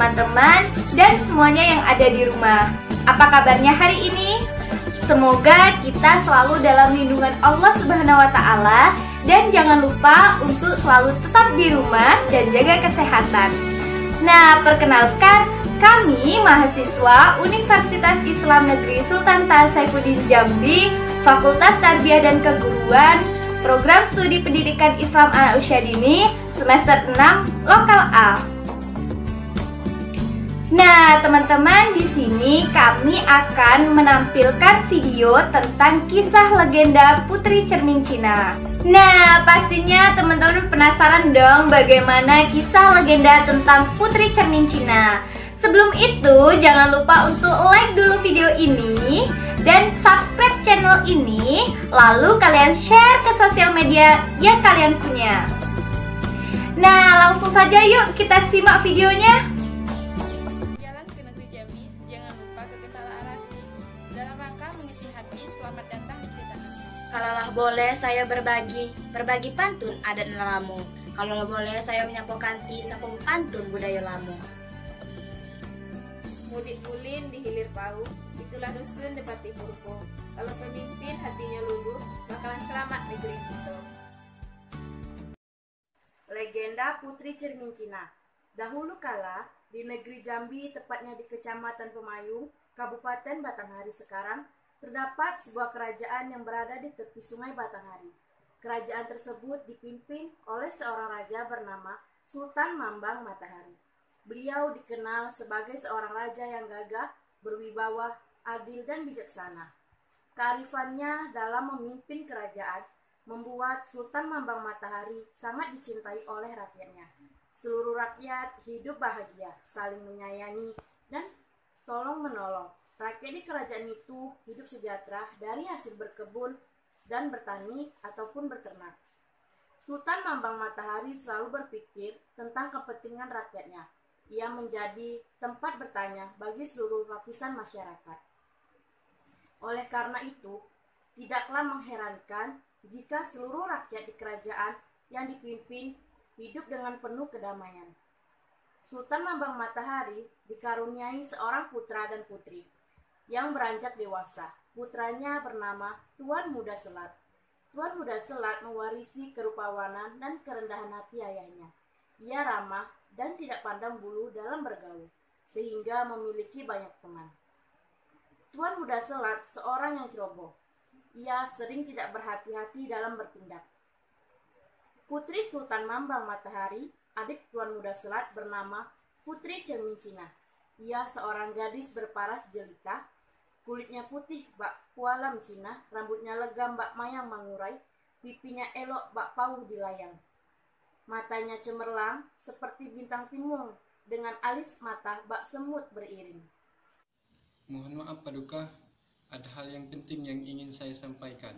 teman-teman dan semuanya yang ada di rumah. Apa kabarnya hari ini? Semoga kita selalu dalam lindungan Allah Subhanahu wa Ta'ala, dan jangan lupa untuk selalu tetap di rumah dan jaga kesehatan. Nah, perkenalkan, kami mahasiswa Universitas Islam Negeri Sultan Taha Saifuddin Jambi, Fakultas Tarbiyah dan Keguruan, Program Studi Pendidikan Islam Anak Usia Dini, semester 6, Lokal A. Nah, teman-teman, di sini kami akan menampilkan video tentang kisah legenda Putri Cermin Cina. Nah, pastinya teman-teman penasaran dong bagaimana kisah legenda tentang Putri Cermin Cina. Sebelum itu, jangan lupa untuk like dulu video ini dan subscribe channel ini, lalu kalian share ke sosial media yang kalian punya. Nah, langsung saja yuk kita simak videonya. Kalaulah boleh saya berbagi pantun adat Lamu. Kalaulah boleh saya menyapu kanti sapu pantun budaya Lamu. Mudik ulin di hilir pau, itulah dusun di Pati Purpo. Kalau pemimpin hatinya luluh, bakalan selamat negeri kita. Legenda Putri Cermin Cina. Dahulu kala di negeri Jambi, tepatnya di Kecamatan Pemayung, Kabupaten Batanghari sekarang, terdapat sebuah kerajaan yang berada di tepi sungai Batanghari. Kerajaan tersebut dipimpin oleh seorang raja bernama Sultan Mambang Matahari. Beliau dikenal sebagai seorang raja yang gagah, berwibawa, adil, dan bijaksana. Kearifannya dalam memimpin kerajaan membuat Sultan Mambang Matahari sangat dicintai oleh rakyatnya. Seluruh rakyat hidup bahagia, saling menyayangi, dan tolong-menolong. Rakyat di kerajaan itu hidup sejahtera dari hasil berkebun dan bertani ataupun berternak. Sultan Mambang Matahari selalu berpikir tentang kepentingan rakyatnya. Ia menjadi tempat bertanya bagi seluruh lapisan masyarakat. Oleh karena itu, tidaklah mengherankan jika seluruh rakyat di kerajaan yang dipimpin hidup dengan penuh kedamaian. Sultan Mambang Matahari dikaruniai seorang putra dan putri yang beranjak dewasa. Putranya bernama Tuan Muda Selat. Tuan Muda Selat mewarisi kerupawanan dan kerendahan hati ayahnya. Ia ramah dan tidak pandang bulu dalam bergaul, sehingga memiliki banyak teman. Tuan Muda Selat seorang yang ceroboh. Ia sering tidak berhati-hati dalam bertindak. Putri Sultan Mambang Matahari, adik Tuan Muda Selat, bernama Putri Cermin Cina. Ia seorang gadis berparas jelita, kulitnya putih bak kualam Cina, rambutnya legam bak mayang mangurai, pipinya elok bak pau dilayang. Matanya cemerlang seperti bintang timur, dengan alis mata bak semut beriring. Mohon maaf Paduka, ada hal yang penting yang ingin saya sampaikan.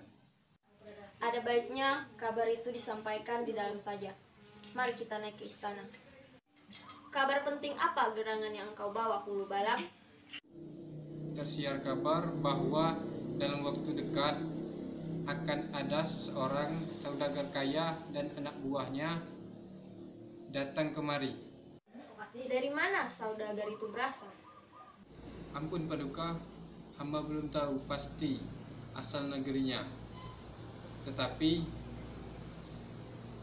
Ada baiknya kabar itu disampaikan di dalam saja. Mari kita naik ke istana. Kabar penting apa gerangan yang engkau bawa, Hulu Balang? Tersiar kabar bahwa dalam waktu dekat akan ada seseorang saudagar kaya dan anak buahnya datang kemari. Dari mana saudagar itu berasal? Ampun Paduka, hamba belum tahu pasti asal negerinya. Tetapi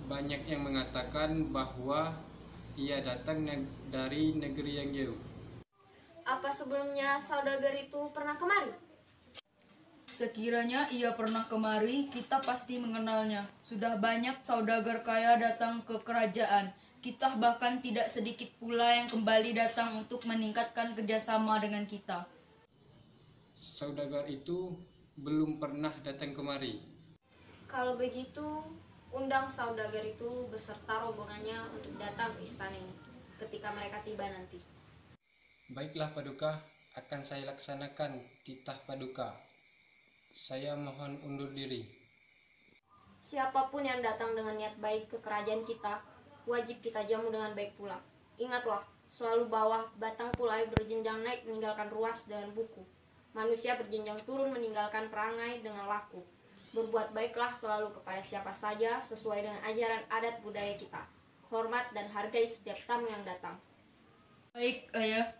banyak yang mengatakan bahwa ia datang dari negeri yang jauh. Apa sebelumnya saudagar itu pernah kemari? Sekiranya ia pernah kemari, kita pasti mengenalnya. Sudah banyak saudagar kaya datang ke kerajaan. Kita bahkan tidak sedikit pula yang kembali datang untuk meningkatkan kerjasama dengan kita. Saudagar itu belum pernah datang kemari. Kalau begitu, undang saudagar itu beserta rombongannya untuk datang ke istana ini ketika mereka tiba nanti. Baiklah Paduka, akan saya laksanakan titah Paduka. Saya mohon undur diri. Siapapun yang datang dengan niat baik ke kerajaan kita, wajib kita jamu dengan baik pula. Ingatlah, selalu bawa batang pulai berjenjang naik meninggalkan ruas dengan buku. Manusia berjenjang turun meninggalkan perangai dengan laku. Berbuat baiklah selalu kepada siapa saja sesuai dengan ajaran adat budaya kita. Hormat dan hargai setiap tamu yang datang. Baik, Ayah.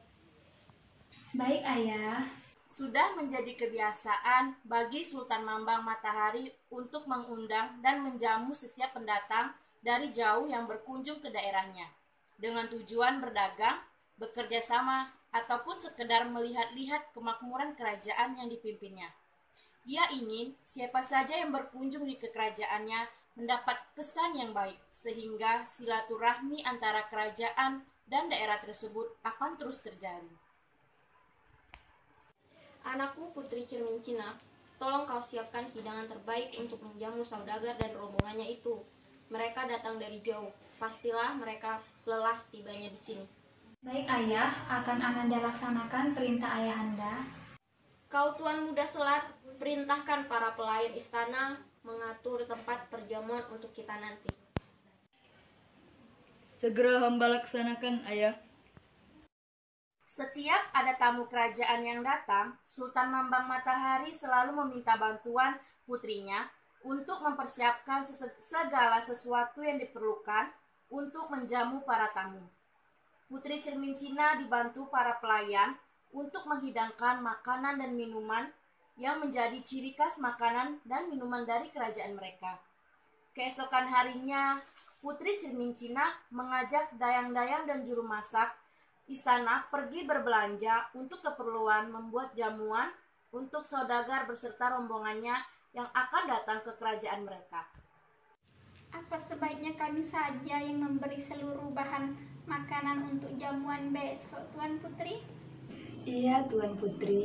Baik, Ayah. Sudah menjadi kebiasaan bagi Sultan Mambang Matahari untuk mengundang dan menjamu setiap pendatang dari jauh yang berkunjung ke daerahnya dengan tujuan berdagang, bekerja sama, ataupun sekedar melihat-lihat kemakmuran kerajaan yang dipimpinnya. Ia ingin siapa saja yang berkunjung di kerajaannya mendapat kesan yang baik, sehingga silaturahmi antara kerajaan dan daerah tersebut akan terus terjalin. Anakku Putri Cermin Cina, tolong kau siapkan hidangan terbaik untuk menjamu saudagar dan rombongannya itu. Mereka datang dari jauh, pastilah mereka lelah tibanya di sini. Baik, Ayah. Akan Ananda laksanakan perintah Ayahanda. Kau Tuan Muda Selar, perintahkan para pelayan istana mengatur tempat perjamuan untuk kita nanti. Segera hamba laksanakan, Ayah. Setiap ada tamu kerajaan yang datang, Sultan Mambang Matahari selalu meminta bantuan putrinya untuk mempersiapkan segala sesuatu yang diperlukan untuk menjamu para tamu. Putri Cermin Cina dibantu para pelayan untuk menghidangkan makanan dan minuman yang menjadi ciri khas makanan dan minuman dari kerajaan mereka. Keesokan harinya, Putri Cermin Cina mengajak dayang-dayang dan juru masak istana pergi berbelanja untuk keperluan membuat jamuan untuk saudagar beserta rombongannya yang akan datang ke kerajaan mereka. Apa sebaiknya kami saja yang memberi seluruh bahan makanan untuk jamuan besok, Tuan Putri? Iya, Tuan Putri.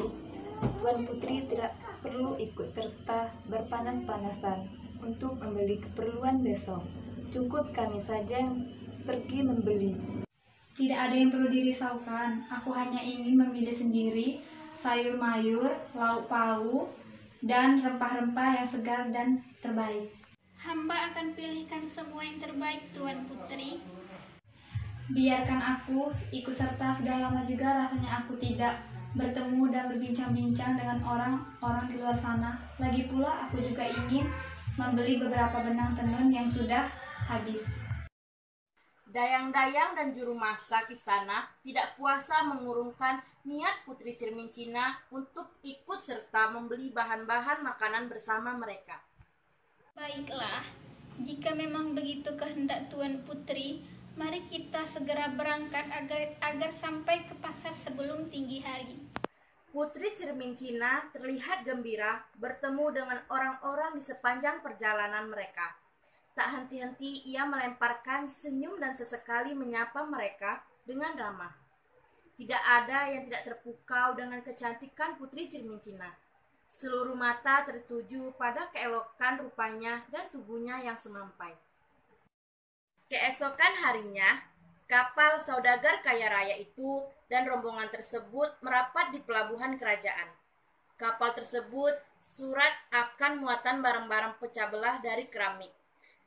Tuan Putri tidak perlu ikut serta berpanas-panasan untuk membeli keperluan besok. Cukup kami saja yang pergi membeli. Tidak ada yang perlu dirisaukan. Aku hanya ingin memilih sendiri sayur mayur, lauk pauk, dan rempah-rempah yang segar dan terbaik. Hamba akan pilihkan semua yang terbaik, Tuan Putri. Biarkan aku ikut serta. Sudah lama juga rasanya aku tidak bertemu dan berbincang-bincang dengan orang-orang di luar sana. Lagi pula aku juga ingin membeli beberapa benang tenun yang sudah habis. Dayang-dayang dan juru masak istana tidak kuasa mengurungkan niat Putri Cermin Cina untuk ikut serta membeli bahan-bahan makanan bersama mereka. Baiklah, jika memang begitu kehendak Tuan Putri, mari kita segera berangkat agar sampai ke pasar sebelum tinggi hari. Putri Cermin Cina terlihat gembira bertemu dengan orang-orang di sepanjang perjalanan mereka. Tak henti-henti ia melemparkan senyum dan sesekali menyapa mereka dengan ramah. Tidak ada yang tidak terpukau dengan kecantikan Putri Cermin Cina. Seluruh mata tertuju pada keelokan rupanya dan tubuhnya yang semampai. Keesokan harinya, kapal saudagar kaya raya itu dan rombongan tersebut merapat di pelabuhan kerajaan. Kapal tersebut surat akan muatan barang-barang pecah belah dari keramik,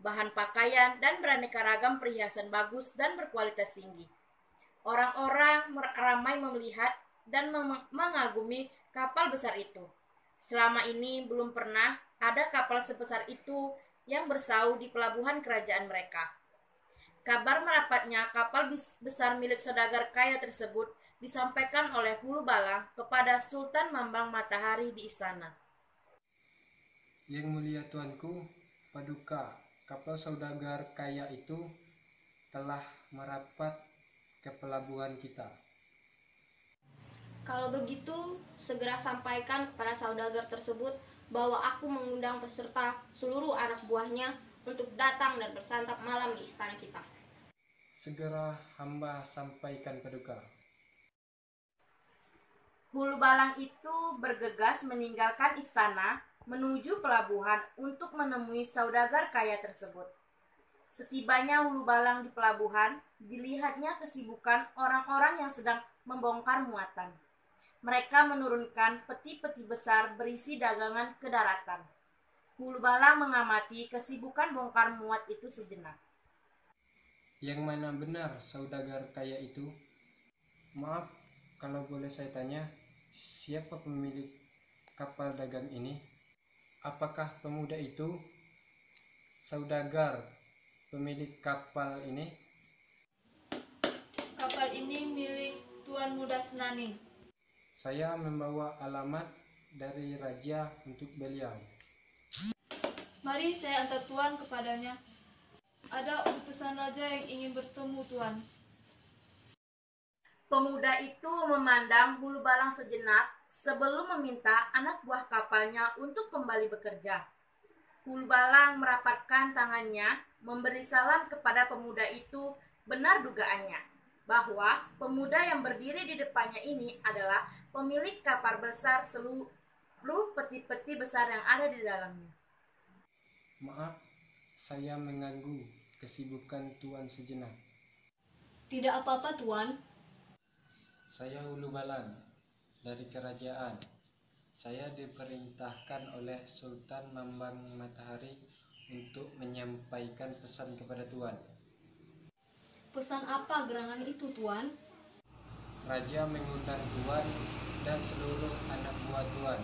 bahan pakaian, dan beraneka ragam perhiasan bagus dan berkualitas tinggi. Orang-orang ramai melihat dan mengagumi kapal besar itu. Selama ini belum pernah ada kapal sebesar itu yang bersau di pelabuhan kerajaan mereka. Kabar merapatnya kapal besar milik saudagar kaya tersebut disampaikan oleh Hulu Balang kepada Sultan Mambang Matahari di istana. Yang mulia tuanku, Paduka, kapal saudagar kaya itu telah merapat ke pelabuhan kita. Kalau begitu, segera sampaikan kepada saudagar tersebut bahwa aku mengundang peserta seluruh anak buahnya untuk datang dan bersantap malam di istana kita. Segera hamba sampaikan, Paduka. Hulu Balang itu bergegas meninggalkan istana menuju pelabuhan untuk menemui saudagar kaya tersebut. Setibanya Hulu Balang di pelabuhan, dilihatnya kesibukan orang-orang yang sedang membongkar muatan. Mereka menurunkan peti-peti besar berisi dagangan ke daratan. Hulu Balang mengamati kesibukan bongkar muat itu sejenak. Yang mana benar saudagar kaya itu? Maaf, kalau boleh saya tanya, siapa pemilik kapal dagang ini? Apakah pemuda itu saudagar pemilik kapal ini? Kapal ini milik Tuan Muda Senaning? Saya membawa alamat dari raja untuk beliau. Mari saya antar Tuan kepadanya. Ada utusan raja yang ingin bertemu Tuan. Pemuda itu memandang Hulu Balang sejenak sebelum meminta anak buah kapalnya untuk kembali bekerja. Hulu Balang merapatkan tangannya, memberi salam kepada pemuda itu. Benar dugaannya bahwa pemuda yang berdiri di depannya ini adalah pemilik kapal besar seluruh peti-peti besar yang ada di dalamnya. Maaf, saya mengganggu kesibukan Tuan sejenak. Tidak apa-apa, Tuan. Saya Hulu Balang dari kerajaan. Saya diperintahkan oleh Sultan Mambang Matahari untuk menyampaikan pesan kepada Tuan. Pesan apa gerangan itu, Tuan? Raja mengundang Tuan dan seluruh anak buah Tuan.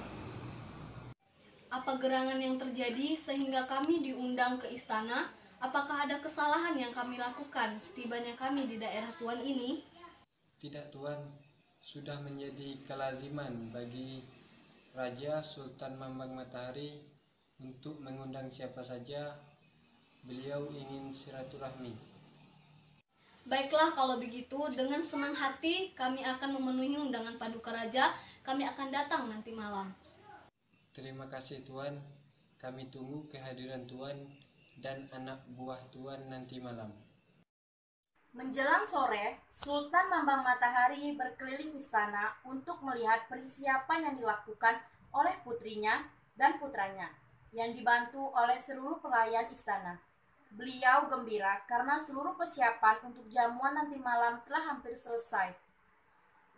Apa gerangan yang terjadi sehingga kami diundang ke istana? Apakah ada kesalahan yang kami lakukan setibanya kami di daerah Tuan ini? Tidak, Tuan. Sudah menjadi kelaziman bagi Raja Sultan Mambang Matahari untuk mengundang siapa saja beliau ingin silaturahmi. Baiklah, kalau begitu, dengan senang hati kami akan memenuhi undangan Paduka Raja. Kami akan datang nanti malam. Terima kasih, Tuan. Kami tunggu kehadiran Tuan dan anak buah Tuan nanti malam. Menjelang sore, Sultan Mambang Matahari berkeliling istana untuk melihat persiapan yang dilakukan oleh putrinya dan putranya, yang dibantu oleh seluruh pelayan istana. Beliau gembira karena seluruh persiapan untuk jamuan nanti malam telah hampir selesai.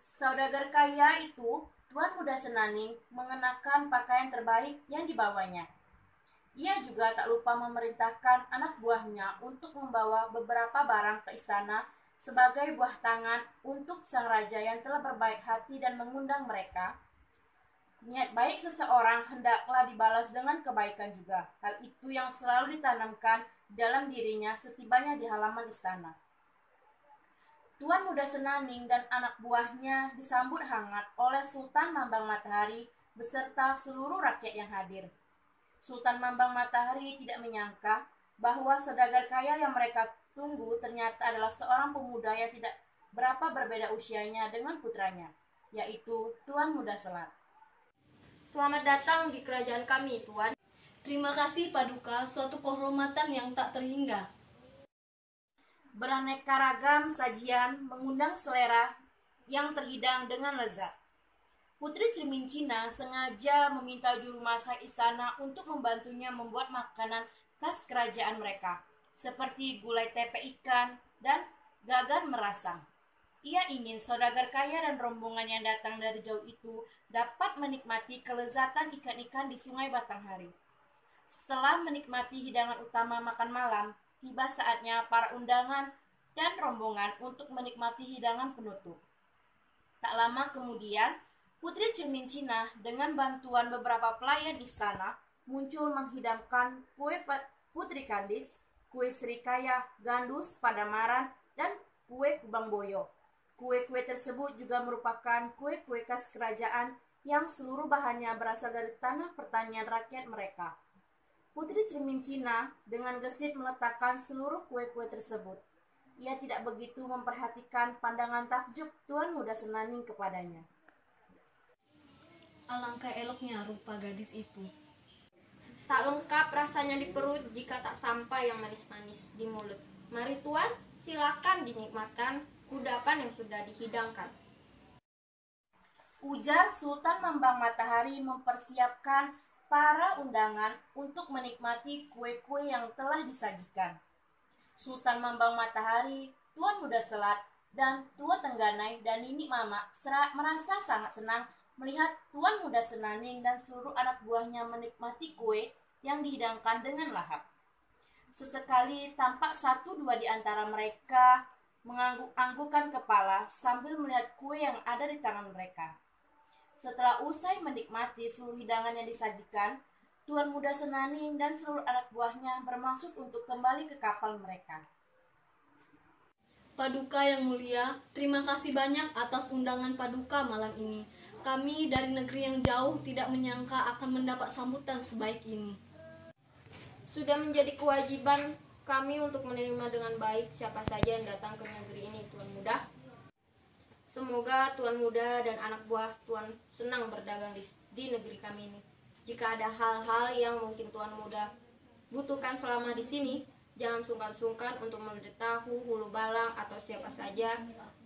Saudagar kaya itu, Tuan Muda Senaning, mengenakan pakaian terbaik yang dibawanya. Ia juga tak lupa memerintahkan anak buahnya untuk membawa beberapa barang ke istana sebagai buah tangan untuk sang raja yang telah berbaik hati dan mengundang mereka. Niat baik seseorang hendaklah dibalas dengan kebaikan juga. Hal itu yang selalu ditanamkan dalam dirinya setibanya di halaman istana. Tuan Muda Senaning dan anak buahnya disambut hangat oleh Sultan Mambang Matahari beserta seluruh rakyat yang hadir. Sultan Mambang Matahari tidak menyangka bahwa saudagar kaya yang mereka tunggu ternyata adalah seorang pemuda yang tidak berapa berbeda usianya dengan putranya, yaitu Tuan Muda Selat. Selamat datang di kerajaan kami, Tuan. Terima kasih, Paduka, suatu kehormatan yang tak terhingga. Beraneka ragam sajian mengundang selera yang terhidang dengan lezat. Putri Cermin Cina sengaja meminta juru masak istana untuk membantunya membuat makanan khas kerajaan mereka, seperti gulai tepe ikan dan gagan merasang. Ia ingin saudagar kaya dan rombongan yang datang dari jauh itu dapat menikmati kelezatan ikan-ikan di Sungai Batanghari. Setelah menikmati hidangan utama makan malam, tiba saatnya para undangan dan rombongan untuk menikmati hidangan penutup. Tak lama kemudian, Putri Cermin Cina dengan bantuan beberapa pelayan istana muncul menghidangkan kue Putri Kandis, kue Srikaya, gandus, padamaran, dan kue Kubang Boyo. Kue-kue tersebut juga merupakan kue-kue khas kerajaan yang seluruh bahannya berasal dari tanah pertanian rakyat mereka. Putri Cermin Cina dengan gesit meletakkan seluruh kue-kue tersebut. Ia tidak begitu memperhatikan pandangan takjub Tuan Muda Senaning kepadanya. Alangkah eloknya rupa gadis itu. Tak lengkap rasanya di perut jika tak sampai yang manis-manis di mulut. Mari Tuan, silakan dinikmatkan kudapan yang sudah dihidangkan. Ujar Sultan Mambang Matahari mempersiapkan para undangan untuk menikmati kue-kue yang telah disajikan. Sultan Mambang Matahari, Tuan Muda Selat, dan Tua Tengganai dan Nini Mama merasa sangat senang melihat Tuan Muda Senaning dan seluruh anak buahnya menikmati kue yang dihidangkan dengan lahap. Sesekali tampak satu dua di antara mereka mengangguk-anggukkan kepala sambil melihat kue yang ada di tangan mereka. Setelah usai menikmati seluruh hidangan yang disajikan, Tuan Muda Senaning dan seluruh anak buahnya bermaksud untuk kembali ke kapal mereka. Paduka yang mulia, terima kasih banyak atas undangan Paduka malam ini. Kami dari negeri yang jauh tidak menyangka akan mendapat sambutan sebaik ini. Sudah menjadi kewajiban kami untuk menerima dengan baik siapa saja yang datang ke negeri ini, Tuan Muda. Semoga Tuan Muda dan anak buah Tuan senang berdagang di negeri kami ini. Jika ada hal-hal yang mungkin Tuan Muda butuhkan selama di sini, jangan sungkan-sungkan untuk memberitahu Hulu Balang atau siapa saja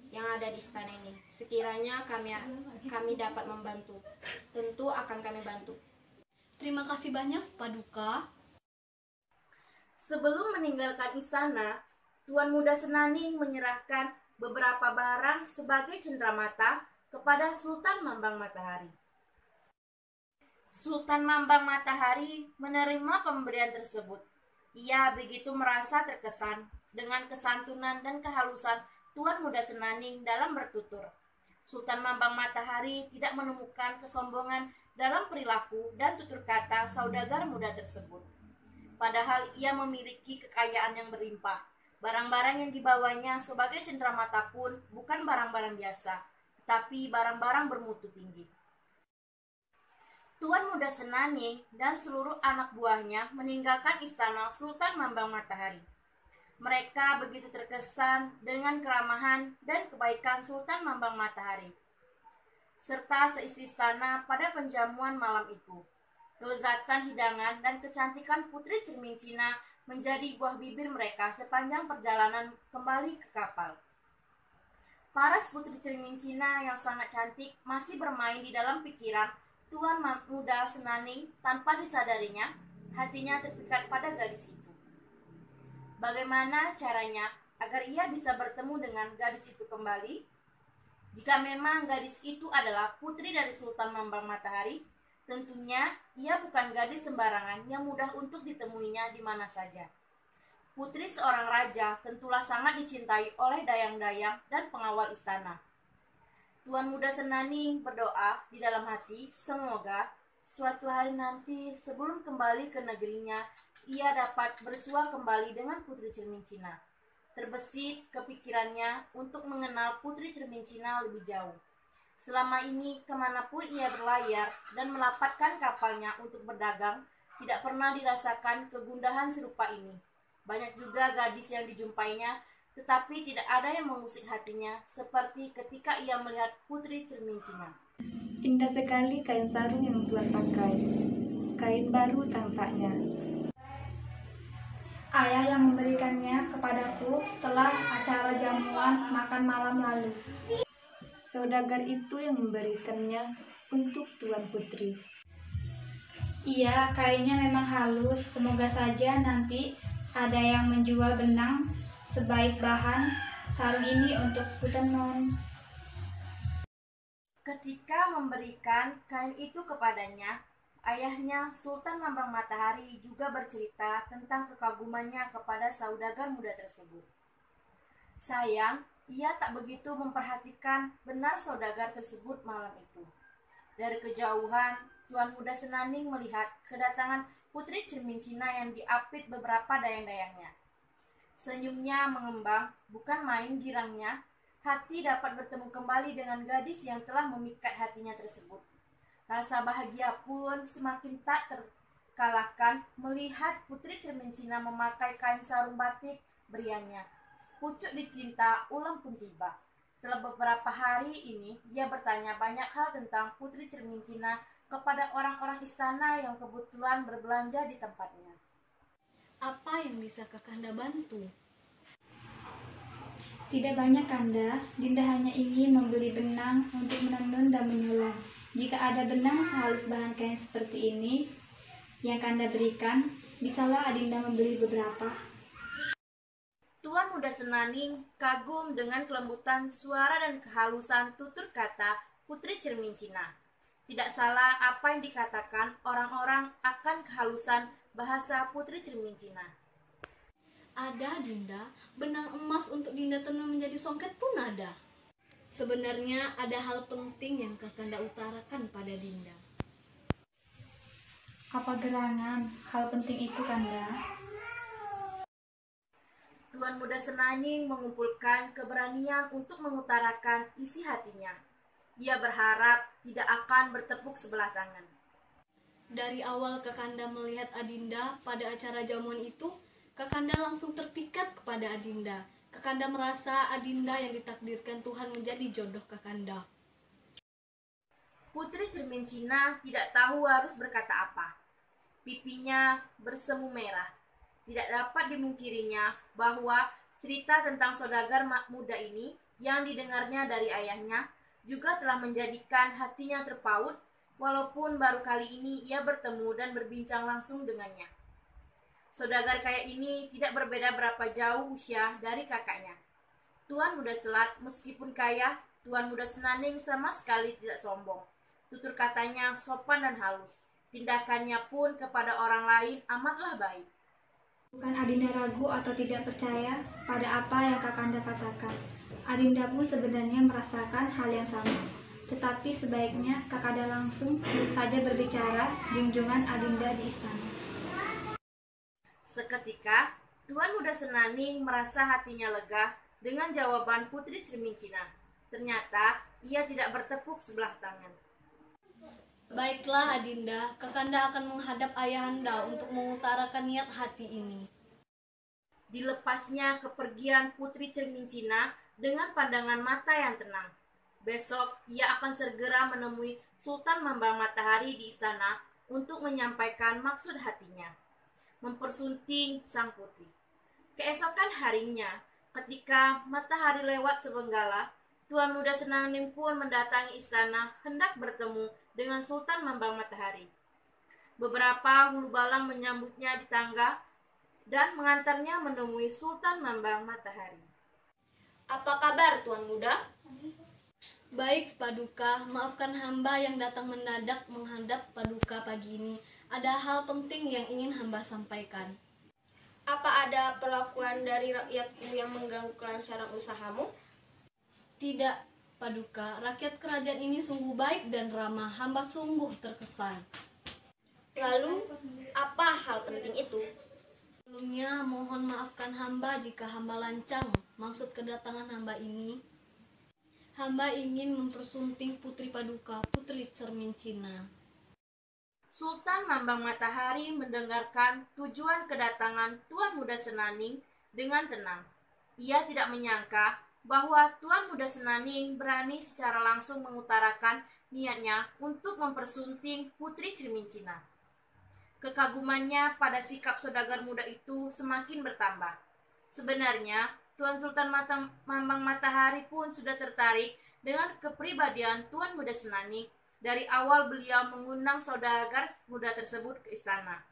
yang ada di istana ini. Sekiranya kami dapat membantu, tentu akan kami bantu. Terima kasih banyak, Paduka. Sebelum meninggalkan istana, Tuan Muda Senaning menyerahkan beberapa barang sebagai cenderamata kepada Sultan Mambang Matahari. Sultan Mambang Matahari menerima pemberian tersebut. Ia begitu merasa terkesan dengan kesantunan dan kehalusan Tuan Muda Senaning dalam bertutur. Sultan Mambang Matahari tidak menemukan kesombongan dalam perilaku dan tutur kata saudagar muda tersebut. Padahal ia memiliki kekayaan yang berlimpah. Barang-barang yang dibawanya sebagai cenderamata pun bukan barang-barang biasa, tetapi barang-barang bermutu tinggi. Tuan Muda Senaning dan seluruh anak buahnya meninggalkan istana Sultan Mambang Matahari. Mereka begitu terkesan dengan keramahan dan kebaikan Sultan Mambang Matahari, serta seisi istana pada penjamuan malam itu. Kelezatan hidangan dan kecantikan Putri Cermin Cina menjadi buah bibir mereka sepanjang perjalanan kembali ke kapal. Paras Putri Cermin Cina yang sangat cantik masih bermain di dalam pikiran Tuan Muda Senaning. Tanpa disadarinya, hatinya terpikat pada gadis itu. Bagaimana caranya agar ia bisa bertemu dengan gadis itu kembali? Jika memang gadis itu adalah putri dari Sultan Mambang Matahari, tentunya ia bukan gadis sembarangan yang mudah untuk ditemuinya di mana saja. Putri seorang raja tentulah sangat dicintai oleh dayang-dayang dan pengawal istana. Tuan Muda Senaning berdoa di dalam hati, semoga suatu hari nanti sebelum kembali ke negerinya, ia dapat bersua kembali dengan Putri Cermin Cina. Terbesit kepikirannya untuk mengenal Putri Cermin Cina lebih jauh. Selama ini, kemanapun ia berlayar dan melapatkan kapalnya untuk berdagang, tidak pernah dirasakan kegundahan serupa ini. Banyak juga gadis yang dijumpainya, tetapi tidak ada yang mengusik hatinya, seperti ketika ia melihat Putri Cermin Cina. Indah sekali kain sarung yang Tuan pakai. Kain baru tampaknya. Ayah yang memberikannya kepadaku setelah acara jamuan makan malam lalu. Saudagar itu yang memberikannya untuk Tuan Putri. Iya, kainnya memang halus. Semoga saja nanti ada yang menjual benang sebaik bahan sarung ini untuk kutenun. Ketika memberikan kain itu kepadanya, ayahnya Sultan Mambang Matahari juga bercerita tentang kekagumannya kepada saudagar muda tersebut. Sayang, ia tak begitu memperhatikan benar saudagar tersebut malam itu. Dari kejauhan, Tuan Muda Senaning melihat kedatangan Putri Cermin Cina yang diapit beberapa dayang-dayangnya. Senyumnya mengembang, bukan main girangnya, hati dapat bertemu kembali dengan gadis yang telah memikat hatinya tersebut. Rasa bahagia pun semakin tak terkalahkan melihat Putri Cermin Cina memakai kain sarung batik beriannya. Pucuk dicinta ulang pun tiba. Setelah beberapa hari ini, ia bertanya banyak hal tentang Putri Cermin Cina kepada orang-orang istana yang kebetulan berbelanja di tempatnya. Apa yang bisa Kakanda bantu? Tidak banyak, Kanda. Dinda hanya ingin membeli benang untuk menenun dan menyulam. Jika ada benang sehalus bahan kain seperti ini yang Kanda berikan, bisalah Adinda membeli beberapa. Tuan Muda Senaning kagum dengan kelembutan suara dan kehalusan tutur kata Putri Cermin Cina. Tidak salah apa yang dikatakan orang-orang akan kehalusan bahasa Putri Cermin Cina. Ada, Dinda. Benang emas untuk Dinda tenun menjadi songket pun ada. Sebenarnya ada hal penting yang Kakanda utarakan pada Dinda. Apa gerangan hal penting itu, Kanda? Tuan Muda Senaning mengumpulkan keberanian untuk mengutarakan isi hatinya. Ia berharap tidak akan bertepuk sebelah tangan. Dari awal Kakanda melihat Adinda pada acara jamuan itu, Kakanda langsung terpikat kepada Adinda. Kakanda merasa Adinda yang ditakdirkan Tuhan menjadi jodoh Kakanda. Putri Cermin Cina tidak tahu harus berkata apa. Pipinya bersemu merah. Tidak dapat dimungkirinya bahwa cerita tentang saudagar muda ini yang didengarnya dari ayahnya juga telah menjadikan hatinya terpaut, walaupun baru kali ini ia bertemu dan berbincang langsung dengannya. Saudagar kaya ini tidak berbeda berapa jauh usia dari kakaknya. Tuan Muda Selat meskipun kaya, Tuan Muda Senaning sama sekali tidak sombong. Tutur katanya sopan dan halus. Tindakannya pun kepada orang lain amatlah baik. Bukan Adinda ragu atau tidak percaya pada apa yang Kakanda katakan. Adinda pun sebenarnya merasakan hal yang sama. Tetapi sebaiknya Kakanda langsung saja berbicara junjungan Adinda di istana. Seketika, Tuan Muda Senaning merasa hatinya lega dengan jawaban Putri Cermin Cina. Ternyata ia tidak bertepuk sebelah tangan. Baiklah Adinda, Kakanda akan menghadap ayahanda untuk mengutarakan niat hati ini. Dilepasnya kepergian Putri Cermin Cina dengan pandangan mata yang tenang. Besok ia akan segera menemui Sultan Mambang Matahari di istana untuk menyampaikan maksud hatinya, mempersunting sang putri. Keesokan harinya, ketika matahari lewat sebenggala, Tuan Muda Senaning pun mendatangi istana hendak bertemu dengan Sultan Mambang Matahari. Beberapa hulu balang menyambutnya di tangga dan mengantarnya menemui Sultan Mambang Matahari. Apa kabar Tuan Muda? Baik Paduka, maafkan hamba yang datang mendadak menghadap Paduka pagi ini. Ada hal penting yang ingin hamba sampaikan. Apa ada perlakuan dari rakyatku yang mengganggu kelancaran usahamu? Tidak, Paduka. Rakyat kerajaan ini sungguh baik dan ramah. Hamba sungguh terkesan. Lalu, apa hal penting itu? Sebelumnya, mohon maafkan hamba jika hamba lancang. Maksud kedatangan hamba ini, hamba ingin mempersunting Putri Paduka, Putri Cermin Cina. Sultan Mambang Matahari mendengarkan tujuan kedatangan Tuan Muda Senaning dengan tenang. Ia tidak menyangka bahwa Tuan Muda Senaning berani secara langsung mengutarakan niatnya untuk mempersunting Putri Cermin Cina. Kekagumannya pada sikap saudagar muda itu semakin bertambah. Sebenarnya, Tuan Sultan Mambang Matahari pun sudah tertarik dengan kepribadian Tuan Muda Senaning dari awal beliau mengundang saudagar muda tersebut ke istana.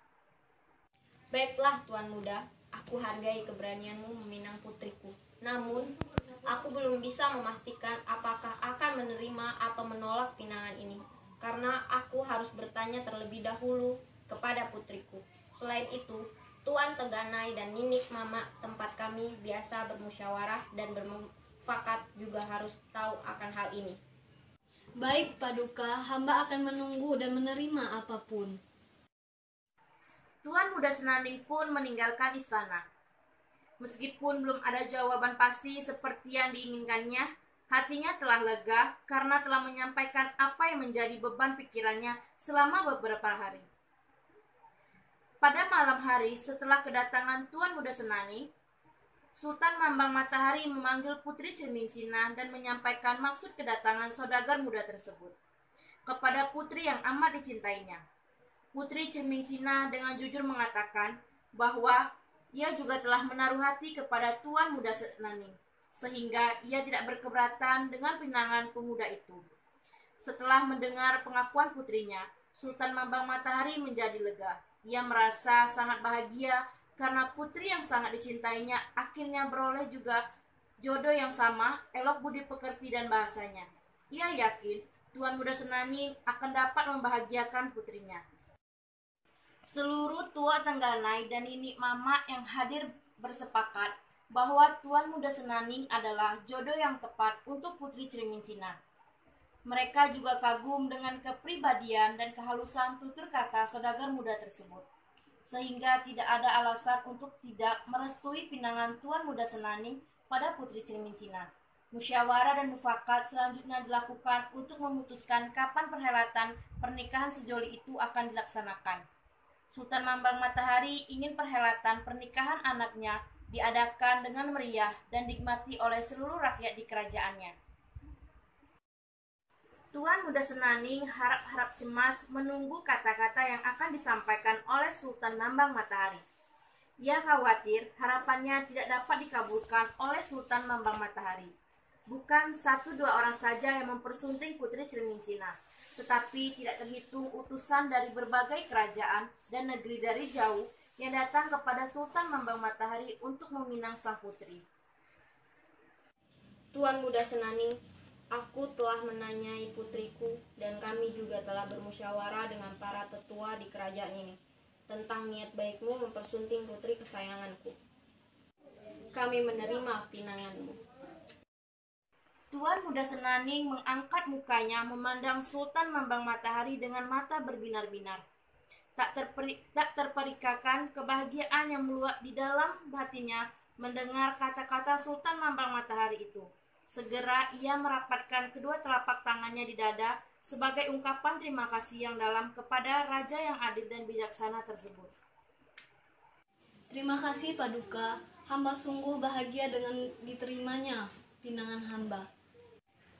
Baiklah Tuan Muda, aku hargai keberanianmu meminang putriku. Namun, aku belum bisa memastikan apakah akan menerima atau menolak pinangan ini, karena aku harus bertanya terlebih dahulu kepada putriku. Selain itu, Tuan Teganai dan Ninik Mama tempat kami biasa bermusyawarah dan bermufakat juga harus tahu akan hal ini. Baik Paduka, hamba akan menunggu dan menerima apapun. Tuan Muda Senaning pun meninggalkan istana. Meskipun belum ada jawaban pasti seperti yang diinginkannya, hatinya telah lega karena telah menyampaikan apa yang menjadi beban pikirannya selama beberapa hari. Pada malam hari setelah kedatangan Tuan Muda Senaning, Sultan Mambang Matahari memanggil Putri Cermin Cina dan menyampaikan maksud kedatangan saudagar muda tersebut kepada putri yang amat dicintainya. Putri Cermin Cina dengan jujur mengatakan bahwa ia juga telah menaruh hati kepada Tuan Muda Senaning, sehingga ia tidak berkeberatan dengan pinangan pemuda itu. Setelah mendengar pengakuan putrinya, Sultan Mambang Matahari menjadi lega. Ia merasa sangat bahagia karena putri yang sangat dicintainya akhirnya beroleh juga jodoh yang sama, elok budi pekerti dan bahasanya. Ia yakin Tuan Muda Senaning akan dapat membahagiakan putrinya. Seluruh tua Tengganai dan Ninik Mama yang hadir bersepakat bahwa Tuan Muda Senaning adalah jodoh yang tepat untuk Putri Cermin Cina. Mereka juga kagum dengan kepribadian dan kehalusan tutur kata saudagar muda tersebut. sehingga tidak ada alasan untuk tidak merestui pinangan Tuan Muda Senaning pada Putri Cermin Cina. Musyawarah dan mufakat selanjutnya dilakukan untuk memutuskan kapan perhelatan pernikahan sejoli itu akan dilaksanakan. Sultan Mambang Matahari ingin perhelatan pernikahan anaknya diadakan dengan meriah dan dinikmati oleh seluruh rakyat di kerajaannya. Tuan Muda Senaning harap-harap cemas menunggu kata-kata yang akan disampaikan oleh Sultan Mambang Matahari. Ia khawatir harapannya tidak dapat dikabulkan oleh Sultan Mambang Matahari. Bukan 1-2 orang saja yang mempersunting Putri Cermin Cina, tetapi tidak terhitung utusan dari berbagai kerajaan dan negeri dari jauh yang datang kepada Sultan Mambang Matahari untuk meminang sang putri. Tuan Muda Senaning, aku telah menanyai putriku dan kami juga telah bermusyawarah dengan para tetua di kerajaan ini tentang niat baikmu mempersunting putri kesayanganku. Kami menerima pinanganmu. Tuan Muda Senaning mengangkat mukanya memandang Sultan Mambang Matahari dengan mata berbinar-binar. Tak terperikakan kebahagiaan yang meluap di dalam hatinya mendengar kata-kata Sultan Mambang Matahari itu. Segera ia merapatkan kedua telapak tangannya di dada sebagai ungkapan terima kasih yang dalam kepada raja yang adil dan bijaksana tersebut. Terima kasih Paduka, hamba sungguh bahagia dengan diterimanya pinangan hamba.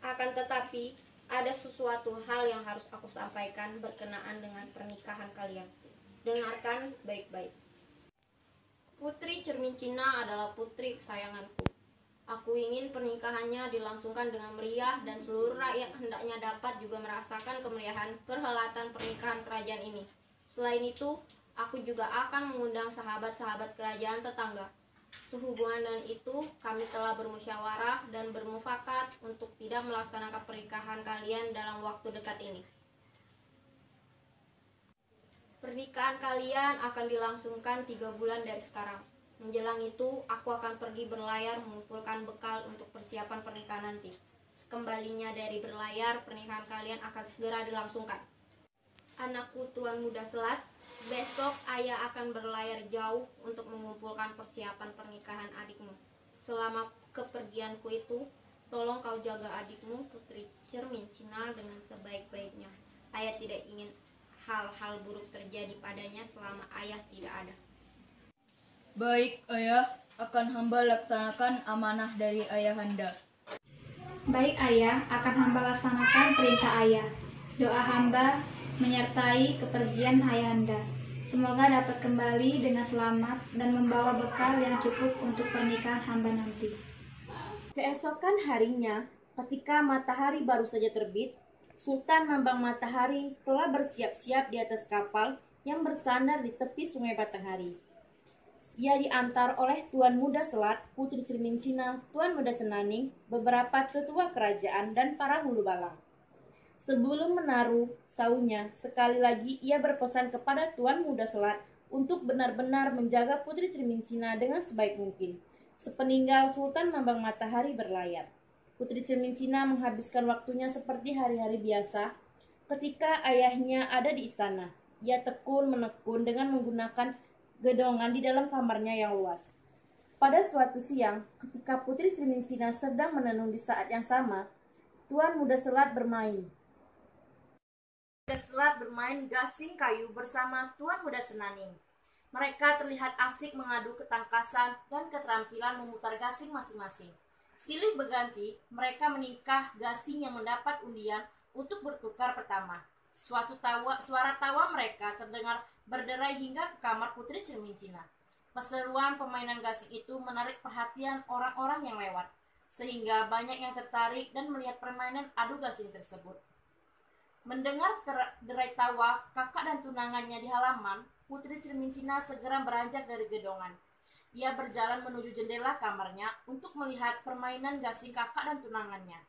Akan tetapi, ada sesuatu hal yang harus aku sampaikan berkenaan dengan pernikahan kalian. Dengarkan baik-baik. Putri Cermin Cina adalah putri kesayanganku. Aku ingin pernikahannya dilangsungkan dengan meriah dan seluruh rakyat hendaknya dapat juga merasakan kemeriahan perhelatan pernikahan kerajaan ini. Selain itu, aku juga akan mengundang sahabat-sahabat kerajaan tetangga. Sehubungan dengan itu, kami telah bermusyawarah dan bermufakat untuk tidak melaksanakan pernikahan kalian dalam waktu dekat ini. Pernikahan kalian akan dilangsungkan 3 bulan dari sekarang. Menjelang itu, aku akan pergi berlayar mengumpulkan bekal untuk persiapan pernikahan nanti. Sekembalinya dari berlayar, pernikahan kalian akan segera dilangsungkan. Anakku Tuan Muda Selat, besok ayah akan berlayar jauh untuk mengumpulkan persiapan pernikahan adikmu. Selama kepergianku itu, tolong kau jaga adikmu Putri Cermin Cina dengan sebaik-baiknya. Ayah tidak ingin hal-hal buruk terjadi padanya selama ayah tidak ada. Baik, Ayah, akan hamba laksanakan amanah dari Ayahanda. Baik Ayah, akan hamba laksanakan perintah Ayah. Doa hamba menyertai kepergian Ayahanda. Semoga dapat kembali dengan selamat dan membawa bekal yang cukup untuk pernikahan hamba nanti. Keesokan harinya, ketika matahari baru saja terbit, Sultan Mambang Matahari telah bersiap-siap di atas kapal yang bersandar di tepi Sungai Batanghari. Ia diantar oleh Tuan Muda Selat, Putri Cermin Cina, Tuan Muda Senaning, beberapa tetua kerajaan, dan para hulu balang. Sebelum menaruh saunya, sekali lagi ia berpesan kepada Tuan Muda Selat untuk benar-benar menjaga Putri Cermin Cina dengan sebaik mungkin. Sepeninggal Sultan Mambang Matahari berlayar, Putri Cermin Cina menghabiskan waktunya seperti hari-hari biasa ketika ayahnya ada di istana. Ia tekun-menekun dengan menggunakan gedongan di dalam kamarnya yang luas. Pada suatu siang, ketika Putri Cermin Cina sedang menenun di saat yang sama, Tuan Muda Selat bermain gasing kayu bersama Tuan Muda Senaning. Mereka terlihat asik mengadu ketangkasan dan keterampilan memutar gasing masing-masing. Silih berganti, mereka meningkah gasing yang mendapat undian untuk bertukar pertama. Suara tawa mereka terdengar berderai hingga ke kamar Putri Cermin Cina. Perseruan permainan gasing itu menarik perhatian orang-orang yang lewat, sehingga banyak yang tertarik dan melihat permainan adu gasing tersebut. Mendengar derai tawa kakak dan tunangannya di halaman, Putri Cermin Cina segera beranjak dari gedongan. Ia berjalan menuju jendela kamarnya untuk melihat permainan gasing kakak dan tunangannya.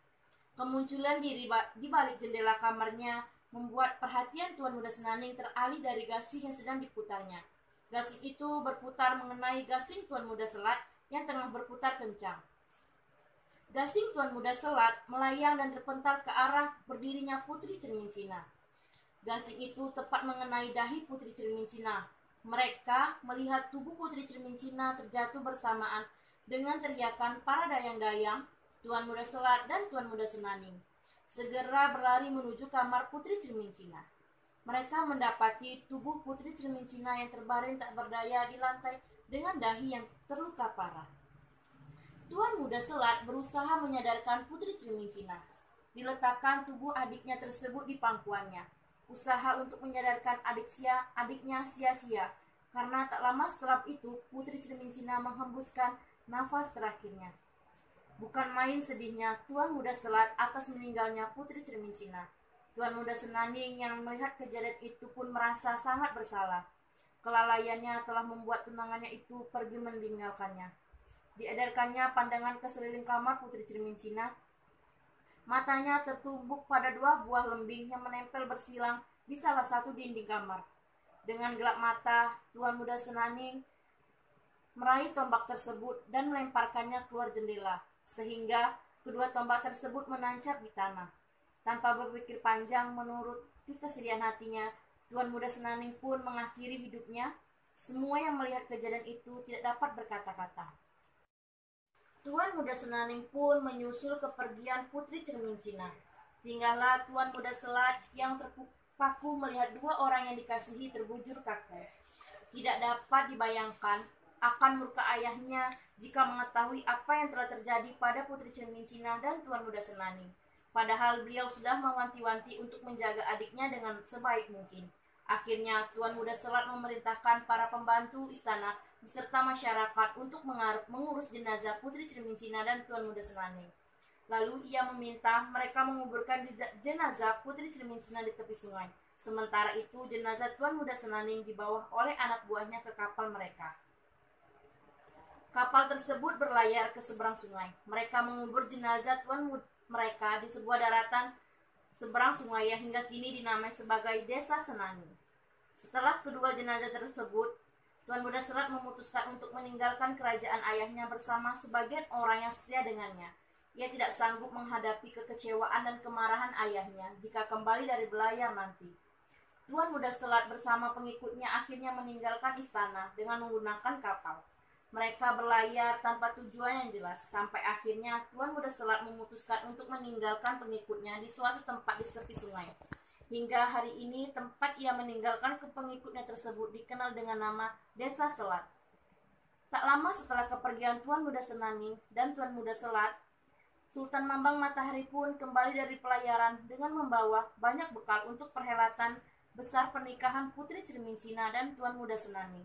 Kemunculan diri di balik jendela kamarnya membuat perhatian Tuan Muda Senaning teralih dari gasing yang sedang diputarnya. Gasing itu berputar mengenai gasing Tuan Muda Selat yang tengah berputar kencang. Gasing Tuan Muda Selat melayang dan terpental ke arah berdirinya Putri Cermin Cina. Gasing itu tepat mengenai dahi Putri Cermin Cina, Mereka melihat tubuh Putri Cermin Cina terjatuh bersamaan dengan teriakan para dayang-dayang, Tuan Muda Selat dan Tuan Muda Senaning. Segera berlari menuju kamar Putri Cermin Cina. Mereka mendapati tubuh Putri Cermin Cina yang terbaring tak berdaya di lantai dengan dahi yang terluka parah. Tuan Muda Selat berusaha menyadarkan Putri Cermin Cina. Diletakkan tubuh adiknya tersebut di pangkuannya. Usaha untuk menyadarkan adiknya sia-sia, karena tak lama setelah itu Putri Cermin Cina menghembuskan nafas terakhirnya. Bukan main sedihnya Tuan Muda Selat atas meninggalnya Putri Cermin Cina. Tuan Muda Senaning yang melihat kejadian itu pun merasa sangat bersalah. Kelalaiannya telah membuat tunangannya itu pergi meninggalkannya. Diedarkannya pandangan ke sekeliling kamar Putri Cermin Cina. Matanya tertumbuk pada 2 buah lembing yang menempel bersilang di salah satu dinding kamar. Dengan gelap mata, Tuan Muda Senaning meraih tombak tersebut dan melemparkannya keluar jendela, sehingga kedua tombak tersebut menancap di tanah. Tanpa berpikir panjang, menuruti kesedihan hatinya, Tuan Muda Senaning pun mengakhiri hidupnya. Semua yang melihat kejadian itu tidak dapat berkata-kata. Tuan Muda Senaning pun menyusul kepergian Putri Cermin Cina. Tinggallah Tuan Muda Selat yang terpaku melihat 2 orang yang dikasihi terbujur kaku. Tidak dapat dibayangkan akan murka ayahnya jika mengetahui apa yang telah terjadi pada Putri Cermin Cina dan Tuan Muda Senaning. Padahal beliau sudah mewanti-wanti untuk menjaga adiknya dengan sebaik mungkin. Akhirnya Tuan Muda Selat memerintahkan para pembantu istana beserta masyarakat untuk mengurus jenazah Putri Cermin Cina dan Tuan Muda Senaning. Lalu ia meminta mereka menguburkan jenazah Putri Cermin Cina di tepi sungai. Sementara itu jenazah Tuan Muda Senaning dibawa oleh anak buahnya ke kapal mereka. Kapal tersebut berlayar ke seberang sungai. Mereka mengubur jenazah tuan mereka di sebuah daratan seberang sungai yang hingga kini dinamai sebagai Desa Senaning. Setelah kedua jenazah tersebut, Tuan Muda Selat memutuskan untuk meninggalkan kerajaan ayahnya bersama sebagian orang yang setia dengannya. Ia tidak sanggup menghadapi kekecewaan dan kemarahan ayahnya jika kembali dari belayar nanti. Tuan Muda Selat bersama pengikutnya akhirnya meninggalkan istana dengan menggunakan kapal. Mereka berlayar tanpa tujuan yang jelas, sampai akhirnya Tuan Muda Selat memutuskan untuk meninggalkan pengikutnya di suatu tempat di tepi sungai. Hingga hari ini tempat ia meninggalkan ke pengikutnya tersebut dikenal dengan nama Desa Selat. Tak lama setelah kepergian Tuan Muda Senaning dan Tuan Muda Selat, Sultan Mambang Matahari pun kembali dari pelayaran dengan membawa banyak bekal untuk perhelatan besar pernikahan Putri Cermin Cina dan Tuan Muda Senaning.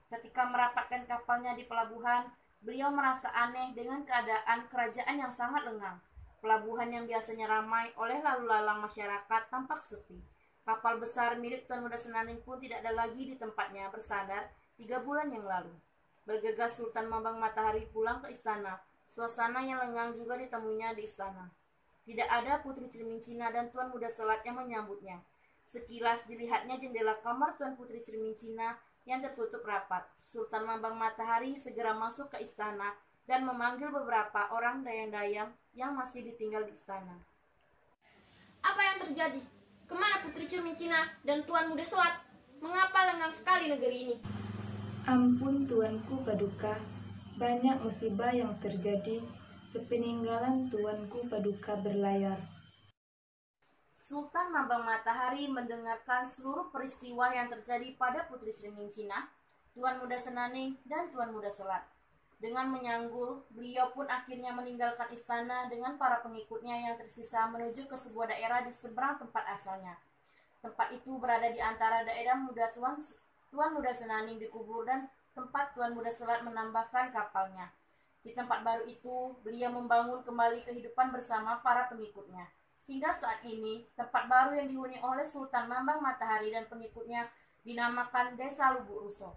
Ketika merapatkan kapalnya di pelabuhan, beliau merasa aneh dengan keadaan kerajaan yang sangat lengang. Pelabuhan yang biasanya ramai oleh lalu lalang masyarakat tampak sepi. Kapal besar milik Tuan Muda Senaning pun tidak ada lagi di tempatnya bersandar 3 bulan yang lalu. Bergegas Sultan Mambang Matahari pulang ke istana. Suasana yang lengang juga ditemuinya di istana. Tidak ada Putri Cermin Cina dan Tuan Muda Selat yang menyambutnya. Sekilas dilihatnya jendela kamar Tuan Putri Cermin Cina yang tertutup rapat. Sultan Mambang Matahari segera masuk ke istana dan memanggil beberapa orang dayang-dayang yang masih ditinggal di istana. Apa yang terjadi? Kemana Putri Cermin Cina dan Tuan Muda Selat? Mengapa lengang sekali negeri ini? Ampun Tuanku Paduka, banyak musibah yang terjadi sepeninggalan Tuanku Paduka berlayar. Sultan Mambang Matahari mendengarkan seluruh peristiwa yang terjadi pada Putri Cermin Cina, Tuan Muda Senaning, dan Tuan Muda Selat. Dengan menyanggul, beliau pun akhirnya meninggalkan istana dengan para pengikutnya yang tersisa menuju ke sebuah daerah di seberang tempat asalnya. Tempat itu berada di antara daerah Tuan Muda Senaning dikubur dan tempat Tuan Muda Selat menambahkan kapalnya. Di tempat baru itu, beliau membangun kembali kehidupan bersama para pengikutnya. Hingga saat ini, tempat baru yang dihuni oleh Sultan Mambang Matahari dan pengikutnya dinamakan Desa Lubuk Ruso.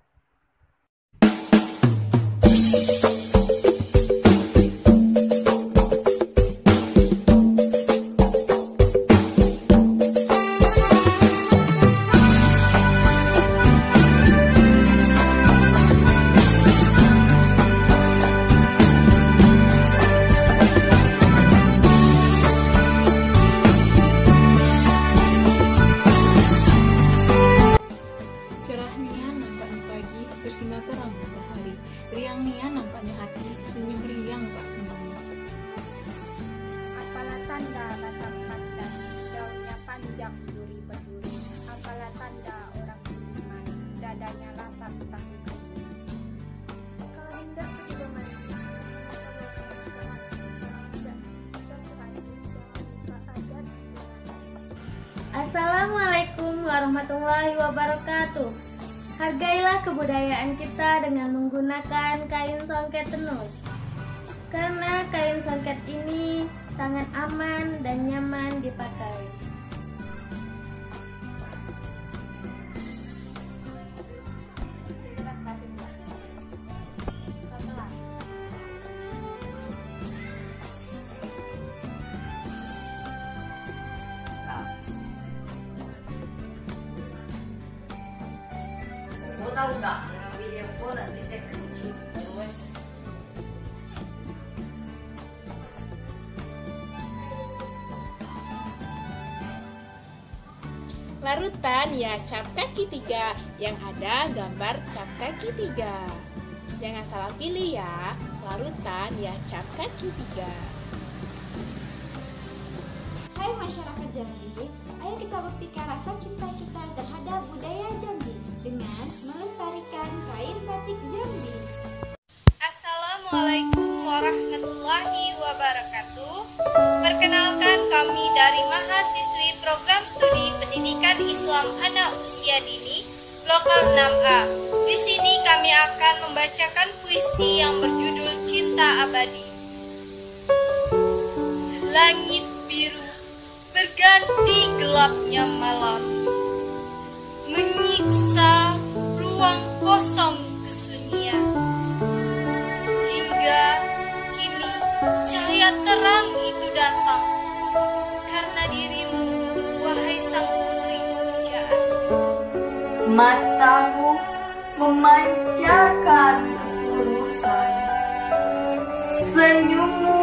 Cerahnya nampak Riang nian nampaknya hati, senyum riang tak senyumnya. Apalah tanda batang pandan, daunnya panjang duri berduri. Apalah tanda orang beriman, dadanya lapang tahu. Kalau hendak pergi bermain, Assalamualaikum warahmatullahi wabarakatuh. Hargailah kebudayaan kita dengan menggunakan kain songket tenun. Karena kain songket ini sangat aman dan nyaman dipakai. Tahu nggak ngambil handphone nanti saya kunci. Larutan ya cap kaki 3 yang ada gambar cap kaki 3. Jangan salah pilih ya, larutan ya cap kaki 3. Hai masyarakat Jambi, ayo kita buktikan rasa cinta kita terhadap budaya Jambi dengan melestarikan kain batik Jambi. Assalamualaikum warahmatullahi wabarakatuh. Perkenalkan, kami dari mahasiswi program studi pendidikan Islam anak usia dini lokal 6A. Di sini kami akan membacakan puisi yang berjudul Cinta Abadi. Langit biru berganti gelapnya malam, menyiksa ruang kosong kesunyian. Hingga kini cahaya terang itu datang karena dirimu, wahai sang putri pujaan. Matamu memancarkan ketulusan, senyummu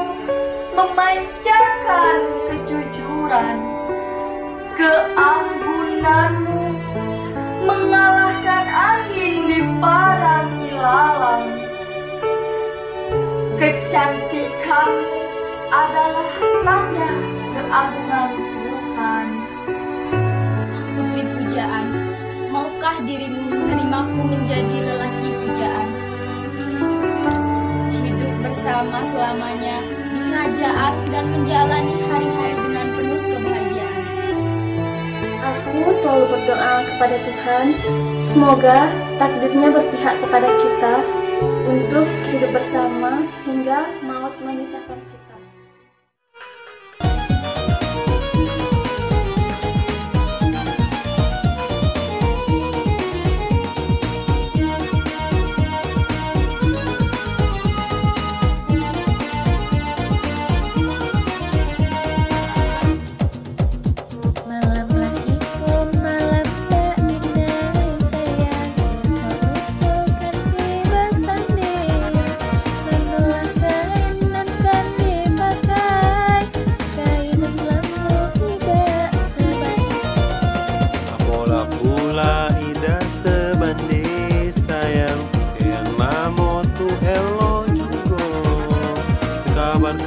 memancarkan kejujuran, keanggunanmu mengalahkan angin di padang ilalang. Kecantikanmu adalah tanda keagungan Tuhan. Putri pujaan, maukah dirimu menerimaku menjadi lelaki pujaan? Hidup bersama selamanya di kerajaan dan menjalani hari-hari dengan penuh kebahagiaan. Aku selalu berdoa kepada Tuhan, semoga takdirnya berpihak kepada kita untuk hidup bersama hingga maut memisahkan kita.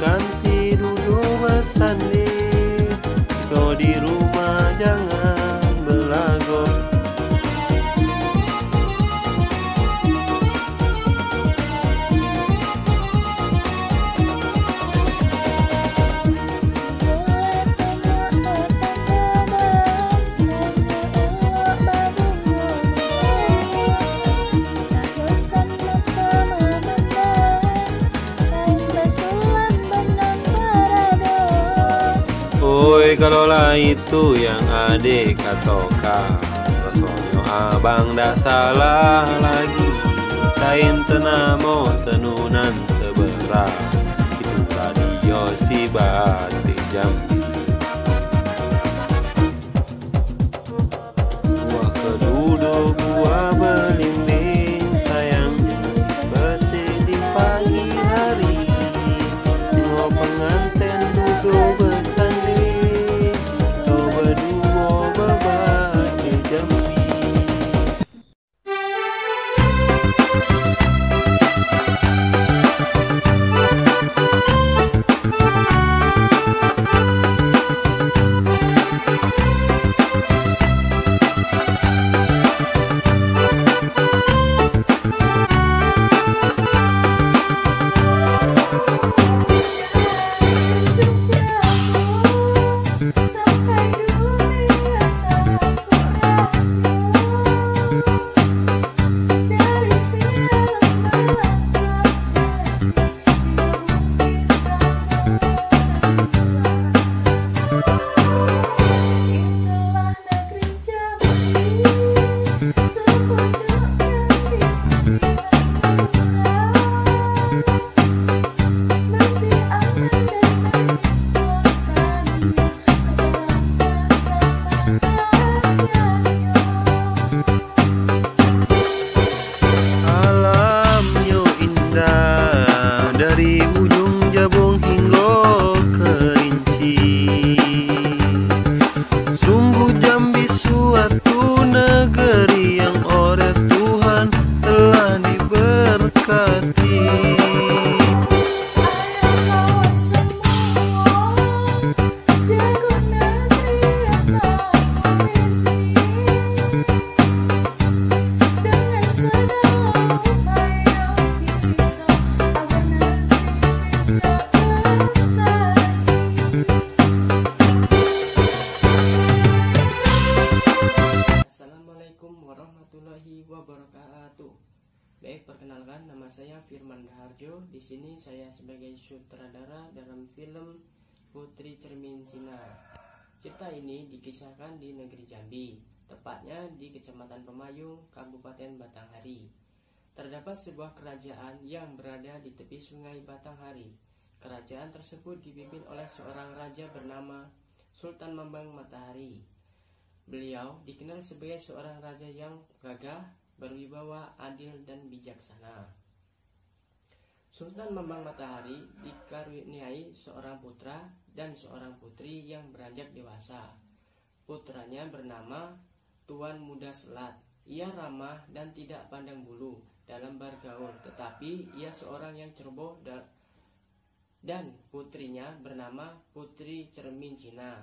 Ganti duduk bersanding, kau di rumah jangan belago. Kalaulah itu yang adik katakan, rasanya abang dah salah lagi. Kain tenamo tenunan seberang, itu radio si batik Jambi. Buah keduduk, buah belimbing, sayang batik di pagi hari. Tengok pengantin duduk bersanding, wabarakatuh. Baik, perkenalkan, nama saya Firman Raharjo. Di sini saya sebagai sutradara dalam film Putri Cermin Cina. Cerita ini dikisahkan di negeri Jambi, tepatnya di Kecamatan Pemayung, Kabupaten Batanghari. Terdapat sebuah kerajaan yang berada di tepi sungai Batanghari. Kerajaan tersebut dipimpin oleh seorang raja bernama Sultan Mambang Matahari. Beliau dikenal sebagai seorang raja yang gagah, berwibawa, adil, dan bijaksana. Sultan Mambang Matahari dikaruniai seorang putra dan seorang putri yang beranjak dewasa. Putranya bernama Tuan Muda Selat. Ia ramah dan tidak pandang bulu dalam bergaul, tetapi ia seorang yang ceroboh dan putrinya bernama Putri Cermin Cina.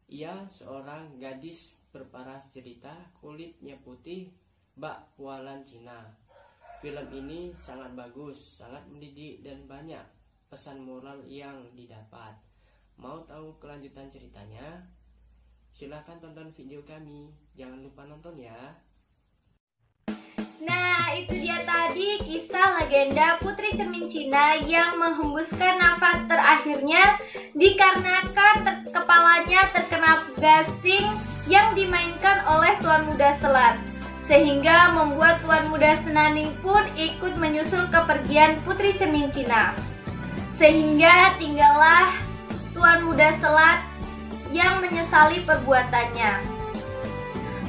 Ia seorang gadis berparas jelita, kulitnya putih, bak pualan Cina. Film ini sangat bagus, sangat mendidik, dan banyak pesan moral yang didapat. Mau tahu kelanjutan ceritanya? Silahkan tonton video kami. Jangan lupa nonton ya. Nah, itu dia tadi kisah legenda Putri Cermin Cina yang menghembuskan nafas terakhirnya dikarenakan kepalanya terkena gasing yang dimainkan oleh Tuan Muda Selat, sehingga membuat Tuan Muda Senaning pun ikut menyusul kepergian Putri Cermin Cina. Sehingga tinggallah Tuan Muda Selat yang menyesali perbuatannya.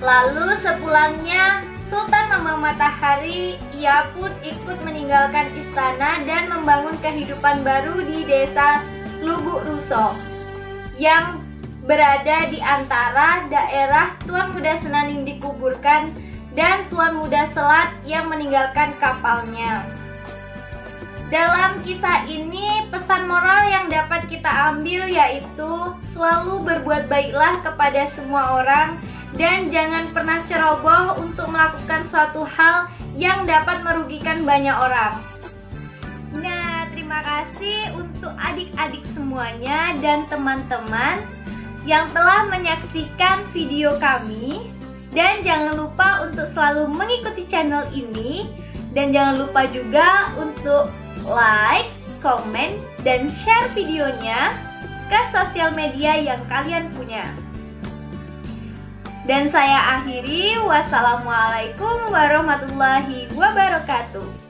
Lalu sepulangnya Sultan Mambang Matahari, ia pun ikut meninggalkan istana dan membangun kehidupan baru di desa Lubuk Ruso yang berada di antara daerah Tuan Muda Senaning dikuburkan dan Tuan Muda Selat yang meninggalkan kapalnya. Dalam kisah ini, pesan moral yang dapat kita ambil yaitu selalu berbuat baiklah kepada semua orang dan jangan pernah ceroboh untuk melakukan suatu hal yang dapat merugikan banyak orang. Nah, terima kasih untuk adik-adik semuanya dan teman-teman yang telah menyaksikan video kami. Dan jangan lupa untuk selalu mengikuti channel ini. Dan jangan lupa juga untuk like, komen, dan share videonya ke sosial media yang kalian punya. Dan saya akhiri, wassalamualaikum warahmatullahi wabarakatuh.